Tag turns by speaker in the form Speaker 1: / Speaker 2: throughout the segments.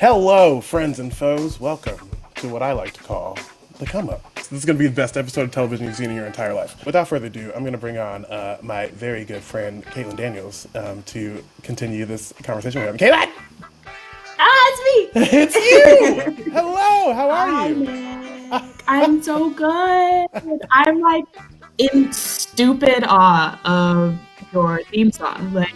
Speaker 1: Hello, friends and foes. Welcome to what I like to call the come up. This is going to be the best episode of television you've seen in your entire life. Without further ado, I'm going to bring on my very good friend, Caitlin Daniels, to continue this conversation we're having. Caitlin!
Speaker 2: It's me!
Speaker 1: It's you! Hello, how are
Speaker 2: Hi,
Speaker 1: you?
Speaker 2: Nick. I'm so good. I'm like in stupid awe of your theme song. Like,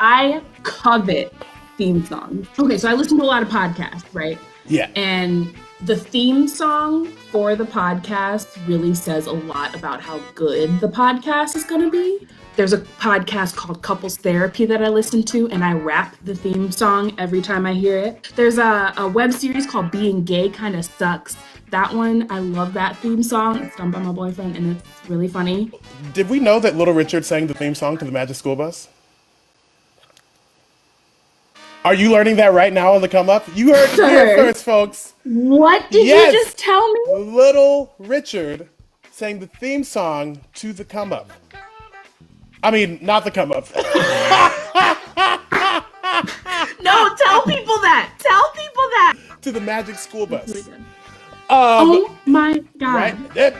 Speaker 2: I covet theme songs. Okay, so I listen to a lot of podcasts, right?
Speaker 1: Yeah.
Speaker 2: And the theme song for the podcast really says a lot about how good the podcast is going to be. There's a podcast called Couples Therapy that I listen to, and I rap the theme song every time I hear it. There's a web series called Being Gay Kinda Sucks. That one, I love that theme song. It's done by my boyfriend, and it's really funny.
Speaker 1: Did we know that Little Richard sang the theme song to the Magic School Bus? Are you learning that right now on the come up? You heard it here first, folks.
Speaker 2: What did
Speaker 1: Yes.
Speaker 2: you just tell me?
Speaker 1: Little Richard sang the theme song to the come up. I mean, not the come up.
Speaker 2: No, tell people that. Tell people that.
Speaker 1: To the Magic School Bus.
Speaker 2: Oh my God.
Speaker 1: Right?
Speaker 2: It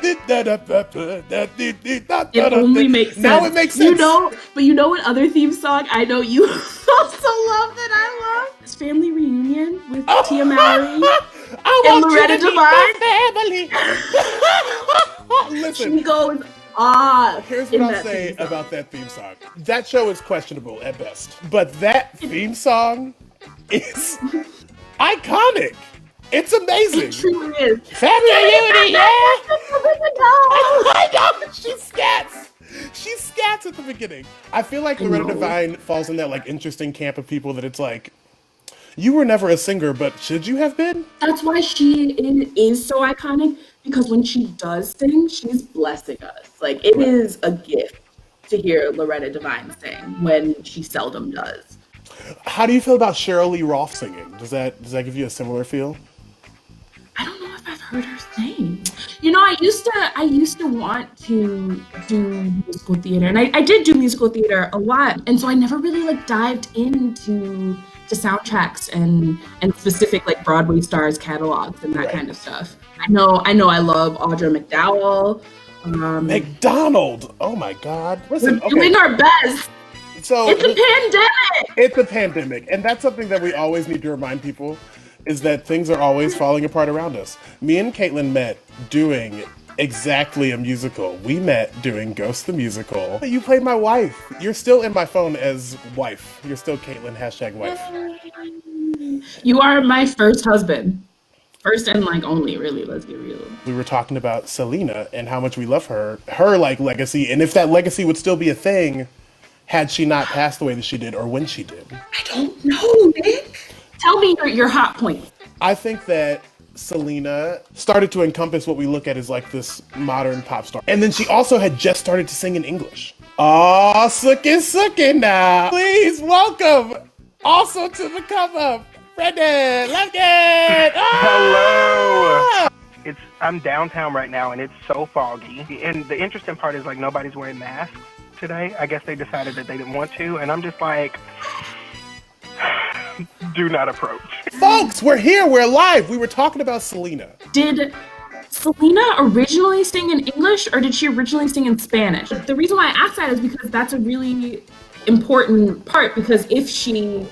Speaker 2: only makes sense.
Speaker 1: Now it makes sense.
Speaker 2: You know what other theme song I know you also love that I love? It's Family Reunion with Tia Mowry and Loretta Devine.
Speaker 1: Listen.
Speaker 2: She goes off.
Speaker 1: Here's what I'll say about that theme song. That show is questionable at best. But that theme song is iconic. It's amazing.
Speaker 2: It truly is.
Speaker 1: Family reunion, yeah! I know! She scats! She scats at the beginning. I feel like Loretta Devine falls in that like interesting camp of people that it's like, you were never a singer, but should you have been?
Speaker 2: That's why she is so iconic, because when she does sing, she's blessing us. Like, it is a gift to hear Loretta Devine sing when she seldom does.
Speaker 1: How do you feel about Sheryl Lee Roth singing? Does that give you a similar feel?
Speaker 2: I don't know if I've heard her sing. You know, I used to want to do musical theater, and I did do musical theater a lot, and so I never really like dived into soundtracks and specific like Broadway stars catalogs and that kind of stuff. I know I love Audra McDowell.
Speaker 1: McDonald! Oh my God! Listen,
Speaker 2: We're doing our best.
Speaker 1: So
Speaker 2: it's a pandemic.
Speaker 1: It's a pandemic, and that's something that we always need to remind people, is that things are always falling apart around us. Me and Caitlin met doing exactly a musical. We met doing Ghost the Musical. You played my wife. You're still in my phone as wife. You're still Caitlin #wife.
Speaker 2: You are my first husband. First and like only, really, let's get real.
Speaker 1: We were talking about Selena and how much we love her like legacy, and if that legacy would still be a thing had she not passed the way that she did, or when she did.
Speaker 2: I don't know, Nick. Tell me your hot points.
Speaker 1: I think that Selena started to encompass what we look at as like this modern pop star. And then she also had just started to sing in English. Oh, sookin' now. Please welcome also to the come up, Brendan Lumpkin.
Speaker 3: Hello. I'm downtown right now and it's so foggy. And the interesting part is like nobody's wearing masks today. I guess they decided that they didn't want to. And I'm just like, do not approach.
Speaker 1: Folks, we're here. We're live. We were talking about Selena.
Speaker 2: Did Selena originally sing in English, or did she originally sing in Spanish? The reason why I ask that is because that's a really important part, because if she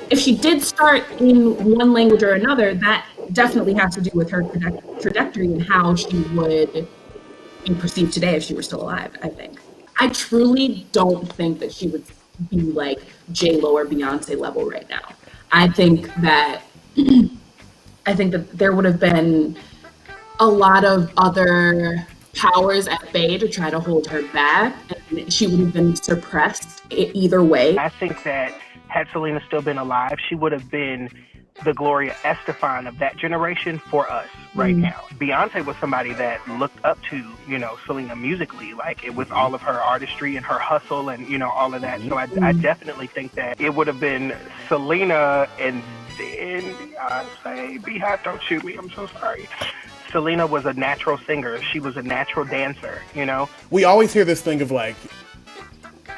Speaker 2: did start in one language or another, that definitely has to do with her trajectory and how she would be perceived today if she were still alive, I think. I truly don't think that she would be like J-Lo or Beyonce level right now. I think that there would have been a lot of other powers at bay to try to hold her back, and she would have been suppressed either way.
Speaker 3: I think that had Selena still been alive, she would have been the Gloria Estefan of that generation for us right now. Beyonce was somebody that looked up to, Selena musically, like it was all of her artistry and her hustle and, all of that. So I definitely think that it would have been Selena and then Beyonce. Beehive, don't shoot me. I'm so sorry. Selena was a natural singer. She was a natural dancer,
Speaker 1: We always hear this thing of like,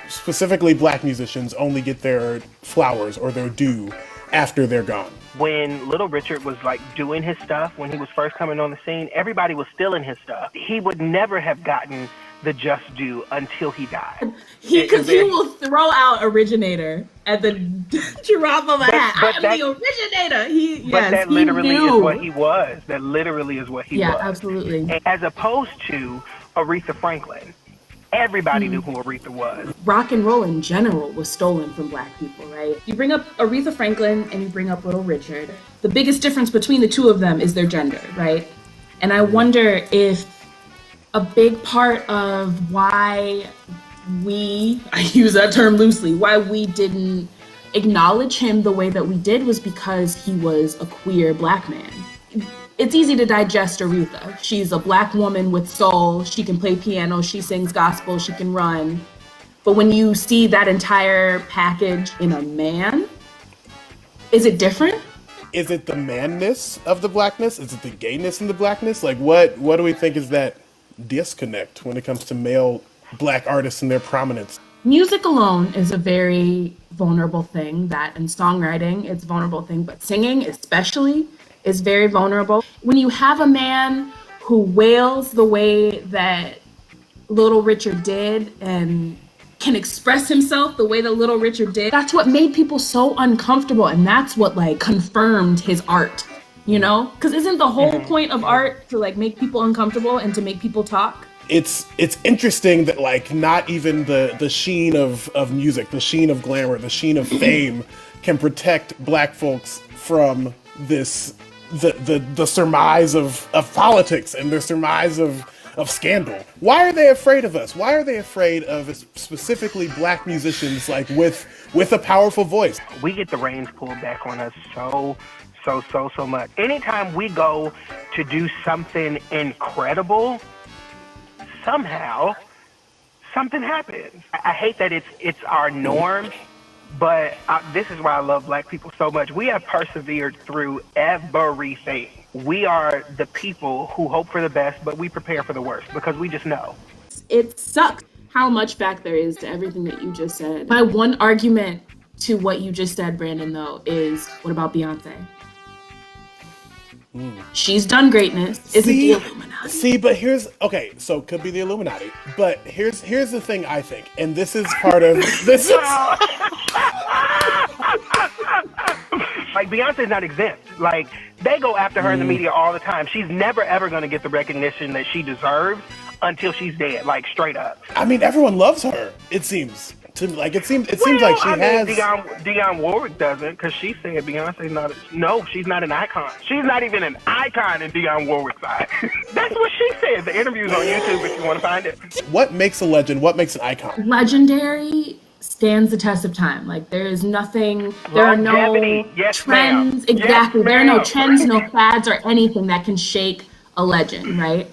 Speaker 1: specifically black musicians only get their flowers or their due after they're gone.
Speaker 3: When Little Richard was like doing his stuff, when he was first coming on the scene, everybody was stealing his stuff. He would never have gotten the just due until he died.
Speaker 2: Because he will throw out originator at the drop of a hat. I'm the originator.
Speaker 3: But that literally is what he was. That literally is what he was.
Speaker 2: Yeah, absolutely.
Speaker 3: As opposed to Aretha Franklin. Everybody knew who Aretha was.
Speaker 2: Rock and roll in general was stolen from Black people, right? You bring up Aretha Franklin and you bring up Little Richard. The biggest difference between the two of them is their gender, right? And I wonder if a big part of why I use that term loosely, why we didn't acknowledge him the way that we did was because he was a queer Black man. It's easy to digest Aretha. She's a Black woman with soul. She can play piano. She sings gospel. She can run. But when you see that entire package in a man, is it different?
Speaker 1: Is it the manness of the Blackness? Is it the gayness in the Blackness? Like, what do we think is that disconnect when it comes to male Black artists and their prominence?
Speaker 2: Music alone is a very vulnerable thing. That in songwriting, it's a vulnerable thing. But singing, especially, is very vulnerable. When you have a man who wails the way that Little Richard did and can express himself the way that Little Richard did, that's what made people so uncomfortable, and that's what like confirmed his art, you know? Because isn't the whole point of art to like make people uncomfortable and to make people talk?
Speaker 1: It's interesting that like not even the sheen of music, the sheen of glamour, the sheen of fame can protect Black folks from this the surmise of politics and the surmise of scandal. Why are they afraid of us? Why are they afraid of specifically Black musicians like with a powerful voice?
Speaker 3: We get the reins pulled back on us so much. Anytime we go to do something incredible, somehow something happens. I hate that it's our norm. But this is why I love Black people so much. We have persevered through everything. We are the people who hope for the best, but we prepare for the worst because we just know.
Speaker 2: It sucks how much fact there is to everything that you just said. My one argument to what you just said, Brandon, though, is what about Beyonce? She's done greatness. Is it the Illuminati?
Speaker 1: See, but so could be the Illuminati. But here's the thing I think, and this is part of this.
Speaker 3: Like, Beyonce's not exempt. Like, they go after her in the media all the time. She's never, ever going to get the recognition that she deserves until she's dead, like, straight up.
Speaker 1: I mean, everyone loves her, it seems. Seems like she has.
Speaker 3: Dionne Warwick doesn't, because she said Beyonce's not. No, she's not an icon. She's not even an icon in Dionne Warwick's eyes. That's what she said. The interview's on YouTube if you want to find it.
Speaker 1: What makes a legend? What makes an icon?
Speaker 2: Legendary stands the test of time. Like, there is nothing. There are no trends.
Speaker 3: Ma'am.
Speaker 2: Exactly.
Speaker 3: Yes,
Speaker 2: there are no
Speaker 3: ma'am.
Speaker 2: trends, no fads, or anything that can shake a legend. Right.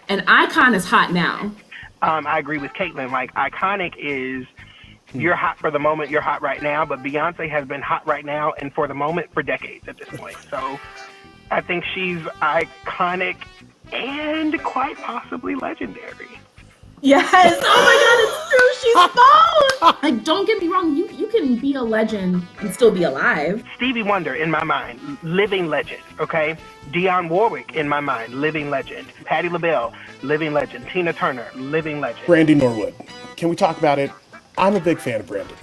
Speaker 2: An icon is hot now.
Speaker 3: I agree with Caitlin. Like, iconic is. You're hot for the moment, you're hot right now, but Beyonce has been hot right now and for the moment for decades at this point. So I think she's iconic and quite possibly legendary.
Speaker 2: Yes. Oh my God, it's true. She's both. Like, don't get me wrong. You can be a legend and still be alive.
Speaker 3: Stevie Wonder, in my mind, living legend, okay? Dionne Warwick, in my mind, living legend. Patti LaBelle, living legend. Tina Turner, living legend.
Speaker 1: Brandy Norwood. Can we talk about it? I'm a big fan of Brandy.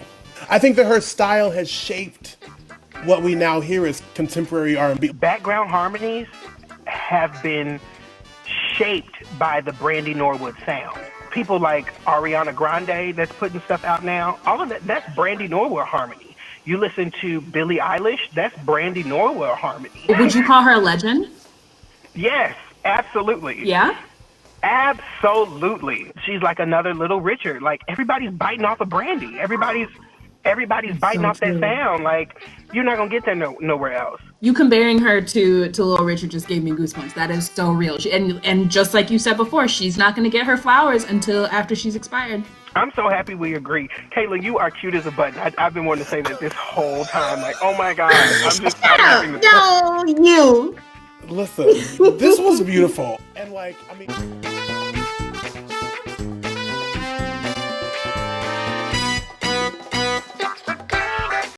Speaker 1: I think that her style has shaped what we now hear as contemporary R&B.
Speaker 3: Background harmonies have been shaped by the Brandy Norwood sound. People like Ariana Grande that's putting stuff out now, all of that's Brandy Norwood harmony. You listen to Billie Eilish, that's Brandy Norwood harmony.
Speaker 2: Would you call her a legend?
Speaker 3: Yes, absolutely.
Speaker 2: Yeah?
Speaker 3: Absolutely. She's like another Little Richard. Like, everybody's biting off of Brandy. Everybody's biting off that sound. Like, you're not going to get that nowhere else.
Speaker 2: You comparing her to Little Richard just gave me goosebumps. That is so real. And just like you said before, she's not going to get her flowers until after she's expired.
Speaker 3: I'm so happy we agree. Caitlin, you are cute as a button. I've been wanting to say that this whole time. Like, oh my God.
Speaker 2: No, you.
Speaker 1: Listen, this was beautiful. And like, I mean...